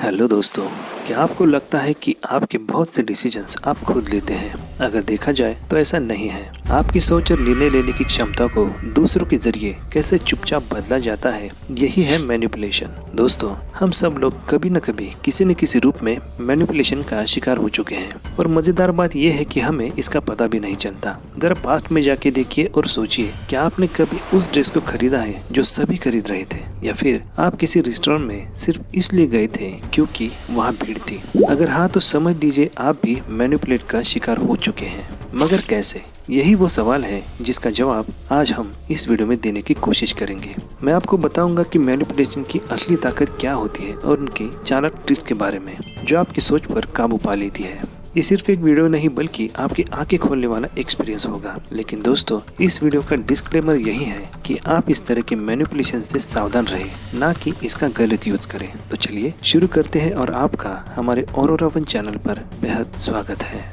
Hello दोस्तों, क्या आपको लगता है कि आपके बहुत से डिसीजंस आप खुद लेते हैं? अगर देखा जाए तो ऐसा नहीं है। आपकी सोच और निर्णय लेने की क्षमता को दूसरों के जरिए कैसे चुपचाप बदला जाता है, यही है मैनिपुलेशन। दोस्तों, हम सब लोग कभी न कभी किसी न किसी रूप में मैनिपुलेशन का शिकार हो चुके हैं और मजेदार बात यह है कि हमें इसका पता भी नहीं चलता। जरा पास्ट में जाके देखिए और सोचिए, क्या आपने कभी उस ड्रेस को खरीदा है जो सभी खरीद रहे थे, या फिर आप किसी रेस्टोरेंट में सिर्फ इसलिए गए थे क्योंकि वहाँ भीड़ थी? अगर हाँ, तो समझ लीजिए आप भी मैनिपुलेट का शिकार हो चुके हैं। मगर कैसे? यही वो सवाल है जिसका जवाब आज हम इस वीडियो में देने की कोशिश करेंगे। मैं आपको बताऊंगा कि मैनिपुलेशन की असली ताकत क्या होती है और उनकी चालाक ट्रिक्स के बारे में जो आपकी सोच पर काबू पा लेती है। ये सिर्फ एक वीडियो नहीं बल्कि आपकी आंखें खोलने वाला एक्सपीरियंस होगा। लेकिन दोस्तों, इस वीडियो का डिस्क्लेमर यही है कि आप इस तरह के मैनिपुलेशन से सावधान रहें, ना कि इसका गलत यूज करें। तो चलिए शुरू करते हैं और आपका हमारे ऑरोरा वन चैनल पर बेहद स्वागत है।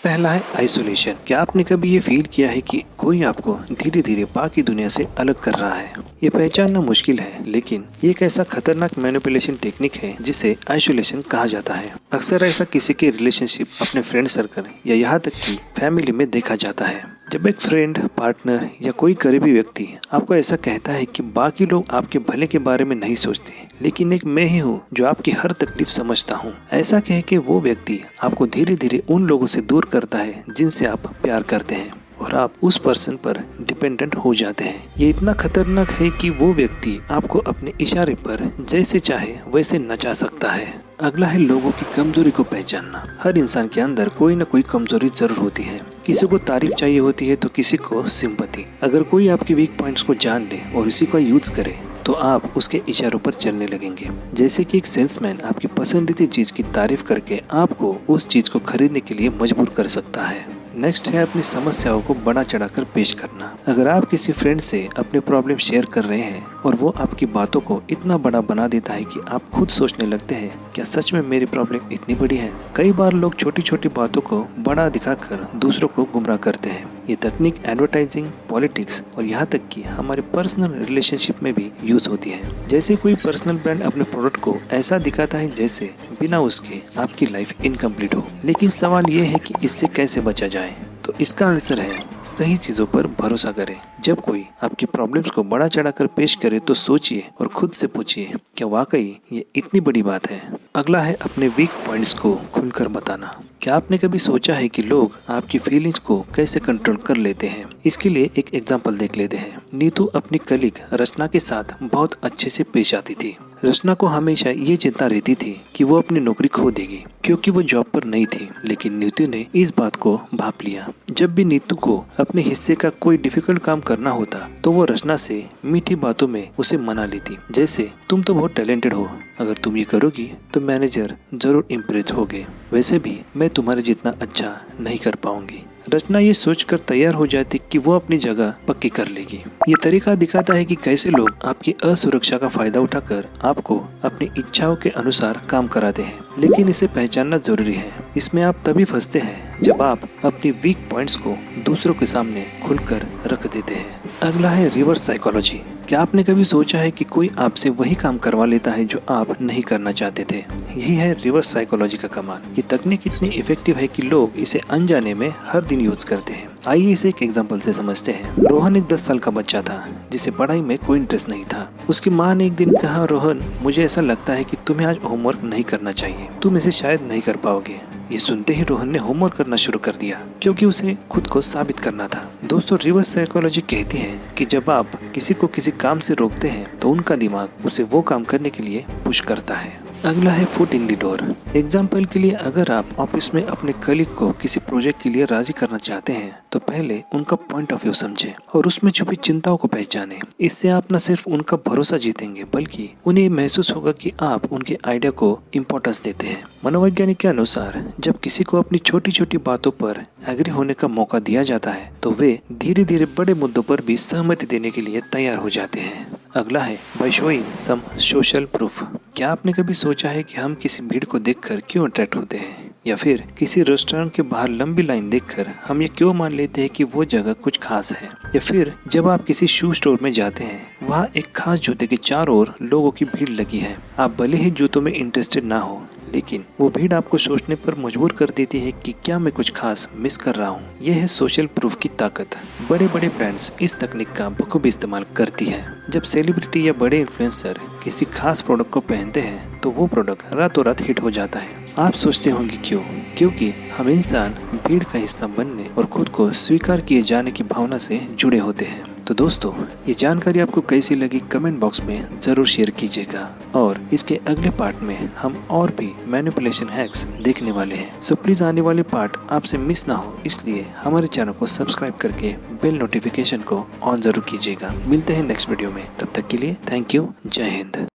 पहला है आइसोलेशन। क्या आपने कभी ये फील किया है कि कोई आपको धीरे धीरे बाकी दुनिया से अलग कर रहा है? ये पहचानना मुश्किल है, लेकिन ये एक ऐसा खतरनाक मैनिपुलेशन टेक्निक है जिसे आइसोलेशन कहा जाता है। अक्सर ऐसा किसी के रिलेशनशिप, अपने फ्रेंड सर्कल या यहाँ तक कि फैमिली में देखा जाता है। जब एक फ्रेंड, पार्टनर या कोई करीबी व्यक्ति आपको ऐसा कहता है कि बाकी लोग आपके भले के बारे में नहीं सोचते, लेकिन एक मैं ही हूँ जो आपकी हर तकलीफ समझता हूँ, ऐसा कह के वो व्यक्ति आपको धीरे धीरे उन लोगों से दूर करता है जिनसे आप प्यार करते हैं और आप उस पर्सन पर डिपेंडेंट हो जाते हैं। ये इतना खतरनाक है कि वो व्यक्ति आपको अपने इशारे पर जैसे चाहे वैसे नचा सकता है। अगला है लोगों की कमजोरी को पहचानना। हर इंसान के अंदर कोई न कोई कमजोरी जरूर होती है। किसी को तारीफ चाहिए होती है तो किसी को सिंपैथी। अगर कोई आपके वीक पॉइंट्स को जान ले और इसी का यूज करे तो आप उसके इशारों पर चलने लगेंगे। जैसे कि एक सेल्समैन आपकी पसंदीदा चीज की तारीफ करके आपको उस चीज को खरीदने के लिए मजबूर कर सकता है। नेक्स्ट है अपनी समस्याओं को बड़ा चढ़ाकर पेश करना। अगर आप किसी फ्रेंड से अपने प्रॉब्लम शेयर कर रहे हैं और वो आपकी बातों को इतना बड़ा बना देता है कि आप खुद सोचने लगते हैं, क्या सच में मेरी प्रॉब्लम इतनी बड़ी है? कई बार लोग छोटी छोटी बातों को बड़ा दिखाकर दूसरों को गुमराह करते हैं। ये तकनीक एडवर्टाइजिंग, पॉलिटिक्स और यहाँ तक कि हमारे पर्सनल रिलेशनशिप में भी यूज होती है। जैसे कोई पर्सनल ब्रांड अपने प्रोडक्ट को ऐसा दिखाता है जैसे बिना उसके आपकी लाइफ इनकम्प्लीट हो। लेकिन सवाल ये है कि इससे कैसे बचा जाए? तो इसका आंसर है, सही चीजों पर भरोसा करें। जब कोई आपकी प्रॉब्लम्स को बड़ा चढ़ाकर पेश करे तो सोचिए और खुद से पूछिए, क्या वाकई ये इतनी बड़ी बात है? अगला है अपने वीक पॉइंट्स को खुलकर बताना। क्या आपने कभी सोचा है कि लोग आपकी फीलिंग्स को कैसे कंट्रोल कर लेते हैं? इसके लिए एक एग्जांपल देख लेते हैं। नीतू अपनी कलीग रचना के साथ बहुत अच्छे से पेश आती थी। रचना को हमेशा ये चिंता रहती थी कि वो अपनी नौकरी खो देगी क्योंकि वो जॉब पर नहीं थी, लेकिन नीतू ने इस बात को भांप लिया। जब भी नीतू को अपने हिस्से का कोई डिफिकल्ट काम करना होता तो वो रचना से मीठी बातों में उसे मना लेती, जैसे तुम तो बहुत टैलेंटेड हो, अगर तुम ये करोगी तो मैनेजर जरूर इम्प्रेस होगे, वैसे भी मैं तुम्हारे जितना अच्छा नहीं कर पाऊंगी। रचना ये सोचकर तैयार हो जाती कि वो अपनी जगह पक्की कर लेगी। ये तरीका दिखाता है कि कैसे लोग आपकी असुरक्षा का फायदा उठाकर आपको अपनी इच्छाओं के अनुसार काम कराते हैं, लेकिन इसे पहचानना जरूरी है। इसमें आप तभी फंसते हैं जब आप अपनी वीक पॉइंट्स को दूसरों के सामने खुलकर रख देते हैं। अगला है रिवर्स साइकोलॉजी। क्या आपने कभी सोचा है कि कोई आपसे वही काम करवा लेता है जो आप नहीं करना चाहते थे? यही है रिवर्स साइकोलॉजी का कमाल। ये तकनीक इतनी इफेक्टिव है कि लोग इसे अनजाने में हर दिन यूज करते हैं। आइए इसे एक एग्जांपल से समझते हैं। रोहन एक 10 साल का बच्चा था जिसे पढ़ाई में कोई इंटरेस्ट नहीं था। उसकी माँ ने एक दिन कहा, रोहन, मुझे ऐसा लगता है कि तुम्हें आज होमवर्क नहीं करना चाहिए, तुम इसे शायद नहीं कर पाओगे। ये सुनते ही रोहन ने होमवर्क करना शुरू कर दिया क्योंकि उसे खुद को साबित करना था। दोस्तों, रिवर्स साइकोलॉजी कहती है कि जब आप किसी को किसी काम से रोकते हैं तो उनका दिमाग उसे वो काम करने के लिए पुश करता है। अगला है foot in the door. Example के लिए, अगर आप ऑफिस में अपने कलीग को किसी प्रोजेक्ट के लिए राजी करना चाहते हैं तो पहले उनका पॉइंट ऑफ व्यू समझें और उसमें छुपी चिंताओं को पहचानें। इससे आप न सिर्फ उनका भरोसा जीतेंगे बल्कि उन्हें महसूस होगा कि आप उनके आइडिया को इम्पोर्टेंस देते हैं। मनोवैज्ञानिक के अनुसार जब किसी को अपनी छोटी छोटी बातों पर एग्री होने का मौका दिया जाता है तो वे धीरे धीरे बड़े मुद्दों पर भी सहमति देने के लिए तैयार हो जाते हैं। अगला है by showing some social proof. क्या आपने कभी सोचा है कि हम किसी भीड़ को देखकर क्यों अट्रैक्ट होते हैं? या फिर किसी रेस्टोरेंट के बाहर लंबी लाइन देखकर हम ये क्यों मान लेते हैं कि वो जगह कुछ खास है। या फिर जब आप किसी शू स्टोर में जाते हैं, वहाँ एक खास जूते के चारों ओर लोगों की भीड़ लगी है। आप भले ही जूतों में इंटरेस्टेड ना हो, लेकिन वो भीड़ आपको सोचने पर मजबूर कर देती है कि क्या मैं कुछ खास मिस कर रहा हूँ। यह है सोशल प्रूफ की ताकत। बड़े बड़े ब्रांड्स इस तकनीक का बखूबी इस्तेमाल करती है। जब सेलिब्रिटी या बड़े इन्फ्लुएंसर किसी खास प्रोडक्ट को पहनते हैं तो वो प्रोडक्ट रातों रात हिट हो जाता है। आप सोचते होंगे क्यों? क्योंकि हम इंसान भीड़ का हिस्सा बनने और खुद को स्वीकार किए जाने की भावना से जुड़े होते हैं। तो दोस्तों, ये जानकारी आपको कैसी लगी कमेंट बॉक्स में जरूर शेयर कीजिएगा। और इसके अगले पार्ट में हम और भी मैनिपुलेशन हैक्स देखने वाले हैं। सो प्लीज आने वाले पार्ट आपसे मिस ना हो, इसलिए हमारे चैनल को सब्सक्राइब करके बेल नोटिफिकेशन को ऑन जरूर कीजिएगा। मिलते हैं नेक्स्ट वीडियो में, तब तक के लिए थैंक यू। जय हिंद।